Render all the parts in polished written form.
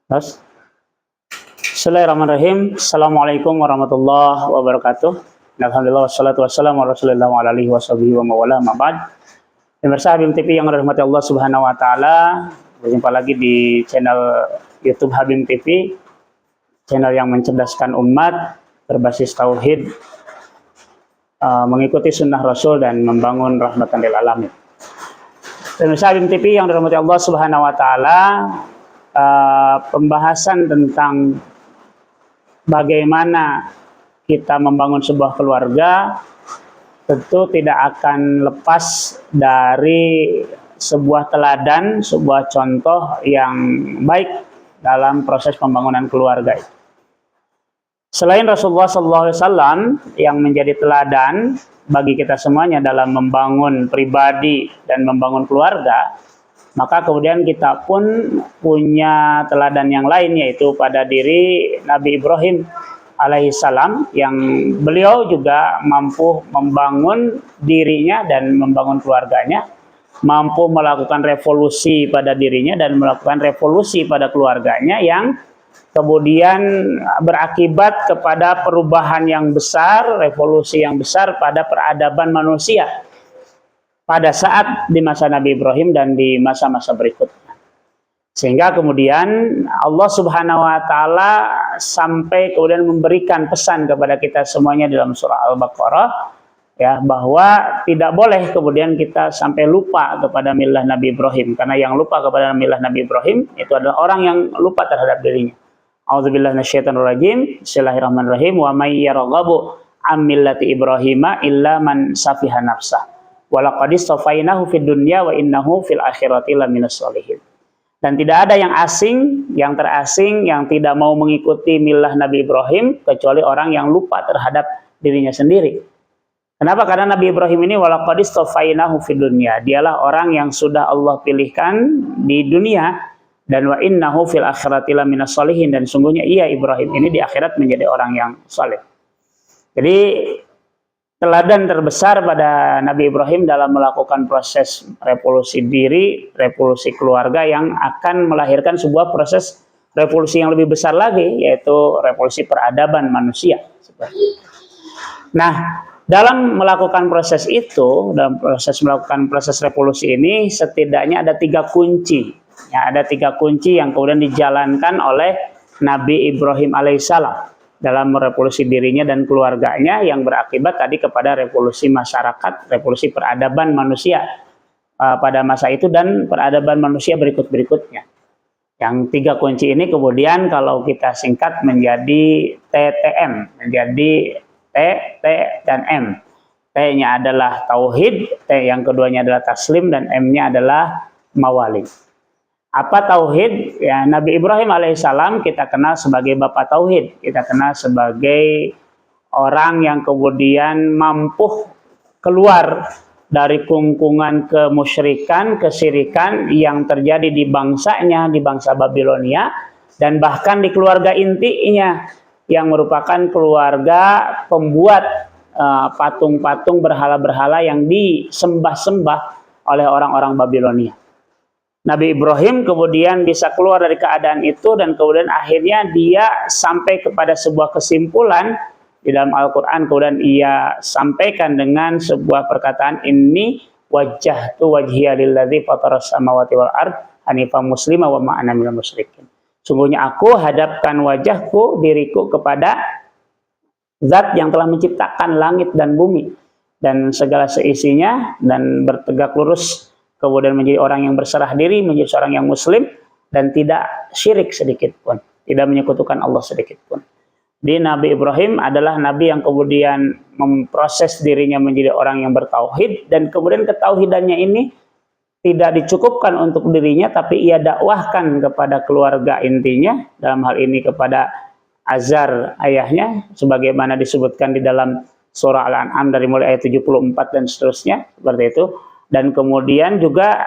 Terus, Bismillahirrahmanirrahim. Assalamualaikum warahmatullahi wabarakatuh. Alhamdulillah wassalatu wassalamu ala Rasulillah wa ala alihi washabihi wa mawala ma ba'd. Pemirsa Habim TV yang dirahmati Allah Subhanahu wa taala, berjumpa lagi di channel YouTube Habim TV, channel yang mencerdaskan umat, berbasis tauhid, mengikuti sunnah Rasul dan membangun rahmatan lil alamin. Pemirsa Habim TV yang dirahmati Allah Subhanahu wa taala, pembahasan tentang bagaimana kita membangun sebuah keluarga tentu tidak akan lepas dari sebuah teladan, sebuah contoh yang baik dalam proses pembangunan keluarga. Selain Rasulullah SAW yang menjadi teladan bagi kita semuanya dalam membangun pribadi dan membangun keluarga, maka kemudian kita pun punya teladan yang lain, yaitu pada diri Nabi Ibrahim alaihissalam, yang beliau juga mampu membangun dirinya dan membangun keluarganya, mampu melakukan revolusi pada dirinya dan melakukan revolusi pada keluarganya, yang kemudian berakibat kepada perubahan yang besar, revolusi yang besar pada peradaban manusia pada saat di masa Nabi Ibrahim dan di masa-masa berikutnya. Sehingga kemudian Allah Subhanahu wa taala sampai kemudian memberikan pesan kepada kita semuanya dalam surah Al-Baqarah, ya, bahwa tidak boleh kemudian kita sampai lupa kepada milah Nabi Ibrahim, karena yang lupa kepada milah Nabi Ibrahim itu adalah orang yang lupa terhadap dirinya. A'udzubillahi minasyaitonirrajim. Bismillahirrahmanirrahim. Wa may yarghabu an millati Ibrahima illa man safiha nafsah. Walaqad istafainahu fid dunya wa innahu fil akhirati laminas sholihin. Dan tidak ada yang asing, yang terasing, yang tidak mau mengikuti milah Nabi Ibrahim kecuali orang yang lupa terhadap dirinya sendiri. Kenapa? Karena Nabi Ibrahim ini walaqad istafainahu fid dunya, dialah orang yang sudah Allah pilihkan di dunia, dan wa innahu fil akhirati laminas sholihin, dan sungguhnya ia Ibrahim ini di akhirat menjadi orang yang saleh. Jadi teladan terbesar pada Nabi Ibrahim dalam melakukan proses revolusi diri, revolusi keluarga yang akan melahirkan sebuah proses revolusi yang lebih besar lagi, yaitu revolusi peradaban manusia. Nah, dalam melakukan proses itu, dalam melakukan proses revolusi ini, setidaknya ada 3 kunci. Ya, ada 3 kunci yang kemudian dijalankan oleh Nabi Ibrahim alaihissalam dalam merevolusi dirinya dan keluarganya, yang berakibat tadi kepada revolusi masyarakat, revolusi peradaban manusia pada masa itu dan peradaban manusia berikut-berikutnya. Yang 3 kunci ini kemudian kalau kita singkat menjadi TTM, menjadi T, T, dan M. T-nya adalah tauhid, T yang keduanya adalah taslim, dan M-nya adalah mawali. Apa tauhid? Ya, Nabi Ibrahim alaihissalam kita kenal sebagai bapak tauhid. Kita kenal sebagai orang yang kemudian mampu keluar dari kungkungan kemusyrikan, kesyirikan yang terjadi di bangsanya, di bangsa Babilonia, dan bahkan di keluarga intinya yang merupakan keluarga pembuat patung-patung berhala-berhala yang disembah-sembah oleh orang-orang Babilonia. Nabi Ibrahim kemudian bisa keluar dari keadaan itu, dan kemudian akhirnya dia sampai kepada sebuah kesimpulan di dalam Al-Quran. Kemudian ia sampaikan dengan sebuah perkataan, ini wajjahtu wajhiya lilladzi fataras samawati wal ard hanifan muslima wa ma ana minal musyrikin. Sungguhnya aku hadapkan wajahku, diriku, kepada zat yang telah menciptakan langit dan bumi dan segala seisinya, dan bertegak lurus, kemudian menjadi orang yang berserah diri, menjadi seorang yang muslim, dan tidak syirik sedikit pun, tidak menyekutukan Allah sedikit pun. Di Nabi Ibrahim adalah Nabi yang kemudian memproses dirinya menjadi orang yang bertauhid, dan kemudian ketauhidannya ini tidak dicukupkan untuk dirinya, tapi ia dakwahkan kepada keluarga intinya, dalam hal ini kepada Azar ayahnya, sebagaimana disebutkan di dalam surah Al-An'am dari mulai ayat 74 dan seterusnya, seperti itu. Dan kemudian juga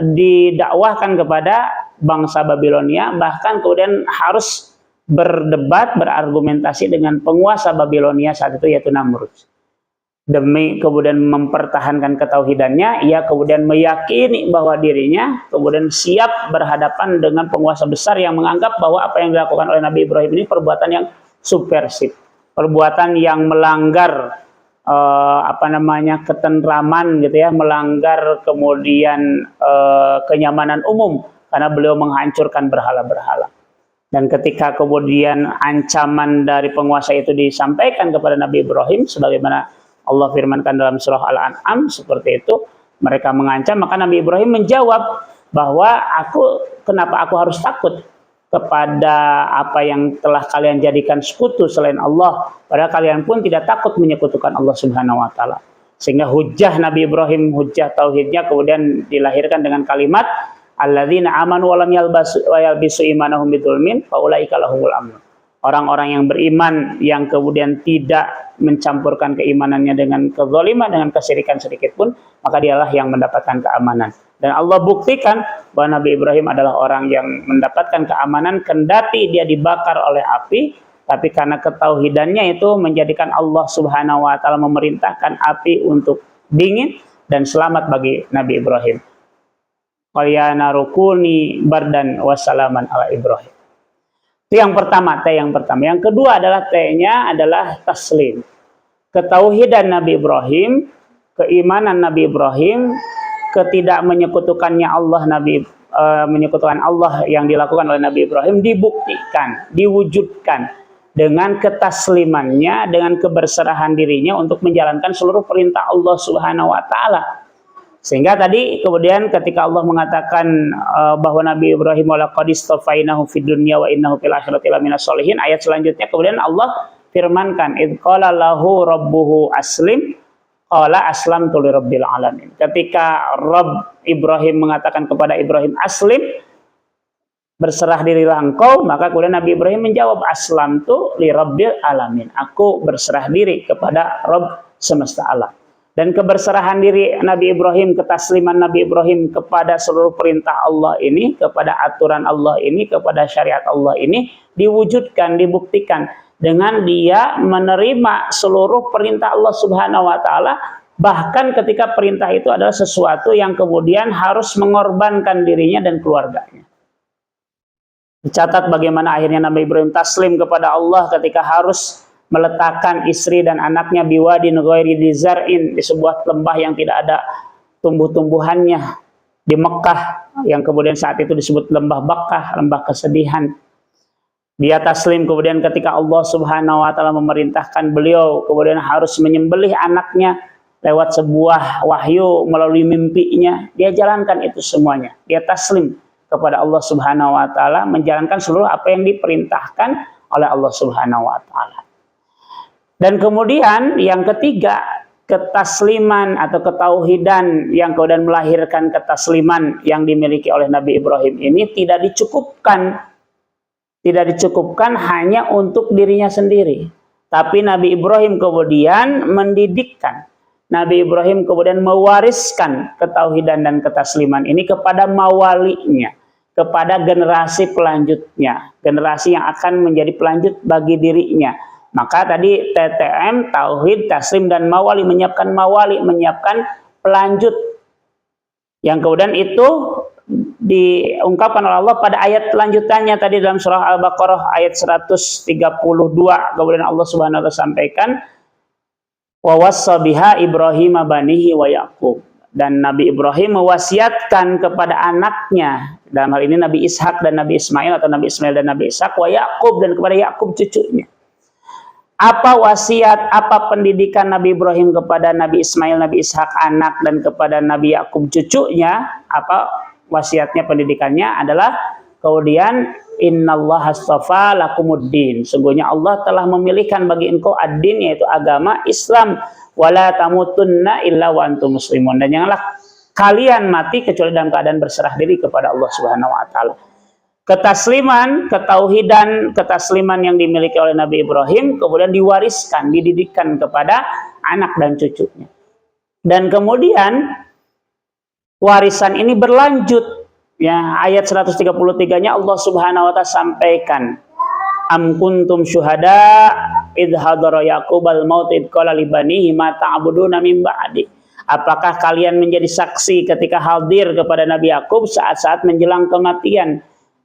didakwahkan kepada bangsa Babilonia, bahkan kemudian harus berdebat, berargumentasi dengan penguasa Babilonia saat itu, yaitu Namrud. demi kemudian mempertahankan ketauhidannya, ia kemudian meyakini bahwa dirinya kemudian siap berhadapan dengan penguasa besar yang menganggap bahwa apa yang dilakukan oleh Nabi Ibrahim ini perbuatan yang subversif, perbuatan yang melanggar ketentraman gitu ya, melanggar kemudian kenyamanan umum karena beliau menghancurkan berhala-berhala. Dan ketika kemudian ancaman dari penguasa itu disampaikan kepada Nabi Ibrahim, sebagaimana Allah firmankan dalam surah Al-An'am seperti itu, mereka mengancam, maka Nabi Ibrahim menjawab bahwa kenapa aku harus takut kepada apa yang telah kalian jadikan sekutu selain Allah, padahal kalian pun tidak takut menyekutukan Allah Subhanahu wa taala. Sehingga hujjah Nabi Ibrahim, hujjah tauhidnya kemudian dilahirkan dengan kalimat alladzina amanu wa lam yalbisu imanahum bidzulmin faulaika lahumul amn. Orang-orang yang beriman yang kemudian tidak mencampurkan keimanannya dengan kezaliman, dengan kesyirikan sedikit pun, maka dialah yang mendapatkan keamanan. Dan Allah buktikan bahwa Nabi Ibrahim adalah orang yang mendapatkan keamanan kendati dia dibakar oleh api, tapi karena ketauhidannya itu menjadikan Allah Subhanahu wa taala memerintahkan api untuk dingin dan selamat bagi Nabi Ibrahim. Qalyana rukuni bardan wassalaman ala Ibrahim. Itu yang pertama, T yang pertama. Yang kedua adalah T-nya adalah taslim. Ketauhidan Nabi Ibrahim, keimanan Nabi Ibrahim, ketidak menyekutukannya Allah, menyekutukan Allah yang dilakukan oleh Nabi Ibrahim dibuktikan, diwujudkan dengan ketaslimannya, dengan keberserahan dirinya untuk menjalankan seluruh perintah Allah Subhanahu wa taala. Sehingga tadi kemudian ketika Allah mengatakan bahwa Nabi Ibrahim walaqad istafainahu fid dunya wa innahu fil akhirati laminas sholihin, ayat selanjutnya kemudian Allah firmankan id qala lahu rabbuhu aslim qala aslamtu lirabbil alamin. Ketika Rabb Ibrahim mengatakan kepada Ibrahim aslim, berserah dirilah engkau, maka kemudian Nabi Ibrahim menjawab aslamtu lirabbil alamin. Aku berserah diri kepada Rabb semesta alam. Dan keberserahan diri Nabi Ibrahim, ketasliman Nabi Ibrahim kepada seluruh perintah Allah ini, kepada aturan Allah ini, kepada syariat Allah ini diwujudkan, dibuktikan dengan dia menerima seluruh perintah Allah Subhanahu wa taala, bahkan ketika perintah itu adalah sesuatu yang kemudian harus mengorbankan dirinya dan keluarganya. Dicatat bagaimana akhirnya Nabi Ibrahim taslim kepada Allah ketika harus meletakkan istri dan anaknya biwadin ghairi dzar'in, di sebuah lembah yang tidak ada tumbuh-tumbuhannya di Mekah, yang kemudian saat itu disebut lembah Bakkah, lembah kesedihan. Dia taslim kemudian ketika Allah Subhanahu wa taala memerintahkan beliau kemudian harus menyembelih anaknya lewat sebuah wahyu melalui mimpinya, dia jalankan itu semuanya. Dia taslim kepada Allah Subhanahu wa taala, menjalankan seluruh apa yang diperintahkan oleh Allah Subhanahu wa taala. Dan kemudian yang ketiga, ketasliman atau ketauhidan yang kemudian melahirkan ketasliman yang dimiliki oleh Nabi Ibrahim ini tidak dicukupkan hanya untuk dirinya sendiri. Tapi Nabi Ibrahim kemudian mendidikkan, Nabi Ibrahim kemudian mewariskan ketauhidan dan ketasliman ini kepada mawalinya, kepada generasi pelanjutnya, generasi yang akan menjadi pelanjut bagi dirinya. Maka tadi TTM, tauhid, taslim, dan mawali, menyiapkan pelanjut. Yang kemudian itu diungkapkan oleh Allah pada ayat lanjutannya tadi dalam surah Al-Baqarah ayat 132. Kemudian Allah Subhanahu wa taala sampaikan wa wassa biha Ibrahim banihi wa Yaqub. Dan Nabi Ibrahim mewasiatkan kepada anaknya, dalam hal ini Nabi Ishak dan Nabi Ismail, atau Nabi Ismail dan Nabi Ishak, wa Yaqub, dan kepada Yaqub cucunya. Apa wasiat, apa pendidikan Nabi Ibrahim kepada Nabi Ismail, Nabi Ishak anak, dan kepada Nabi Yakub cucunya? Apa wasiatnya, pendidikannya adalah kemudian innallaha astafa lakumuddin. Sungguhnya Allah telah memilihkan bagi engkau ad-din, yaitu agama Islam. Wala tamutunna illa wa antum muslimun. Dan janganlah kalian mati kecuali dalam keadaan berserah diri kepada Allah Subhanahu wa taala. Ketasliman, ketauhidan, ketasliman yang dimiliki oleh Nabi Ibrahim kemudian diwariskan, dididikkan kepada anak dan cucunya. Dan kemudian warisan ini berlanjut. Ya, ayat 133-nya Allah Subhanahu wa taala sampaikan, am kuntum syuhada idh hadara Yaqubal maut idh qala li banihi ma ta'buduna min ba'di. Apakah kalian menjadi saksi ketika hadir kepada Nabi Yakub saat-saat menjelang kematian,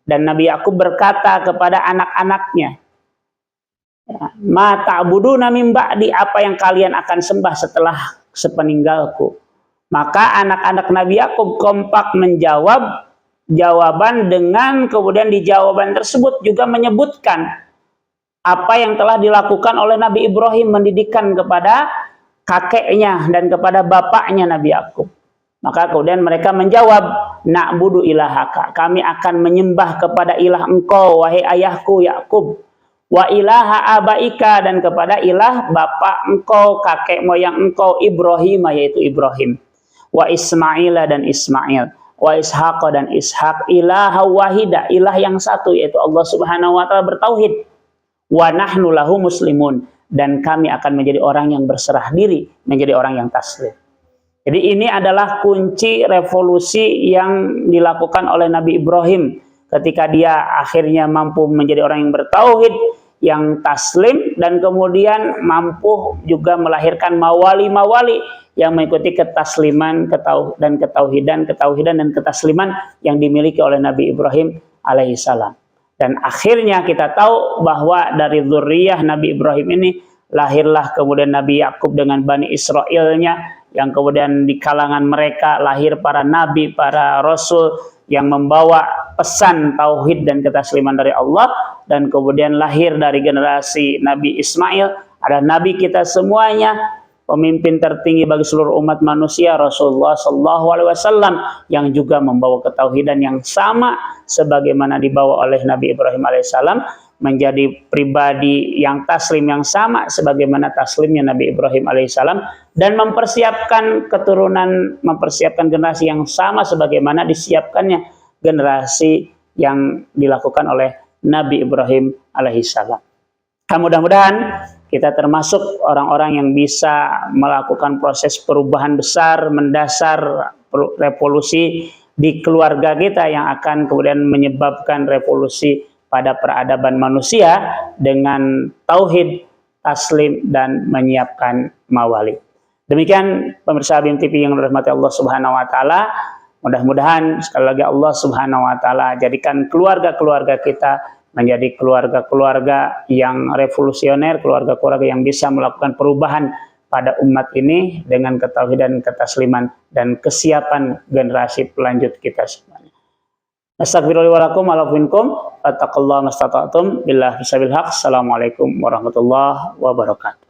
dan Nabi Yakub berkata kepada anak-anaknya, ma ta'buduna min ba'di, apa yang kalian akan sembah setelah sepeninggalku. Maka anak-anak Nabi Yakub kompak menjawab jawaban, dengan kemudian di jawaban tersebut juga menyebutkan apa yang telah dilakukan oleh Nabi Ibrahim, mendidikan kepada kakeknya dan kepada bapaknya Nabi Yakub. Maka kemudian mereka menjawab, na'budu ilahaka, kami akan menyembah kepada ilah engkau wahai ayahku Yakub, wa ilaha abaika, dan kepada ilah bapak engkau, kakek moyang engkau Ibrahim, yaitu Ibrahim, wa Ismail dan Ismail, wa Ishaq dan Ishaq, ilaha wahida, ilah yang satu, yaitu Allah Subhanahu wa taala bertauhid, wa nahnu lahu muslimun, dan kami akan menjadi orang yang berserah diri, menjadi orang yang taslim. Jadi ini adalah kunci revolusi yang dilakukan oleh Nabi Ibrahim ketika dia akhirnya mampu menjadi orang yang bertauhid, yang taslim, dan kemudian mampu juga melahirkan mawali-mawali yang mengikuti ketasliman dan ketauhidan dan ketasliman yang dimiliki oleh Nabi Ibrahim alaihissalam. Dan akhirnya kita tahu bahwa dari zuriyah Nabi Ibrahim ini lahirlah kemudian Nabi Yakub dengan Bani Israilnya, yang kemudian di kalangan mereka lahir para nabi, para rasul yang membawa pesan tauhid dan ketasliman dari Allah, dan kemudian lahir dari generasi Nabi Ismail ada nabi kita semuanya, pemimpin tertinggi bagi seluruh umat manusia, Rasulullah SAW, yang juga membawa ketauhidan yang sama sebagaimana dibawa oleh Nabi Ibrahim alaihissalam, menjadi pribadi yang taslim yang sama sebagaimana taslimnya Nabi Ibrahim alaihissalam, dan mempersiapkan keturunan, mempersiapkan generasi yang sama sebagaimana disiapkannya generasi yang dilakukan oleh Nabi Ibrahim alaihissalam. Mudah-mudahan kita termasuk orang-orang yang bisa melakukan proses perubahan besar, mendasar, revolusi di keluarga kita yang akan kemudian menyebabkan revolusi pada peradaban manusia dengan tauhid, taslim, dan menyiapkan mawali. Demikian pemirsa BIM TV yang dirahmati Allah Subhanahu wa taala. Mudah-mudahan sekali lagi Allah Subhanahu wa taala jadikan keluarga-keluarga kita menjadi keluarga-keluarga yang revolusioner, keluarga-keluarga yang bisa melakukan perubahan pada umat ini dengan ketauhidan, ketasliman, dan kesiapan generasi pelanjut kita semuanya. Astagfirullahaladzim wa lakum wa lakum, wattaqullah mastata'tum, billah bisabil haq. Assalamualaikum warahmatullahi wabarakatuh.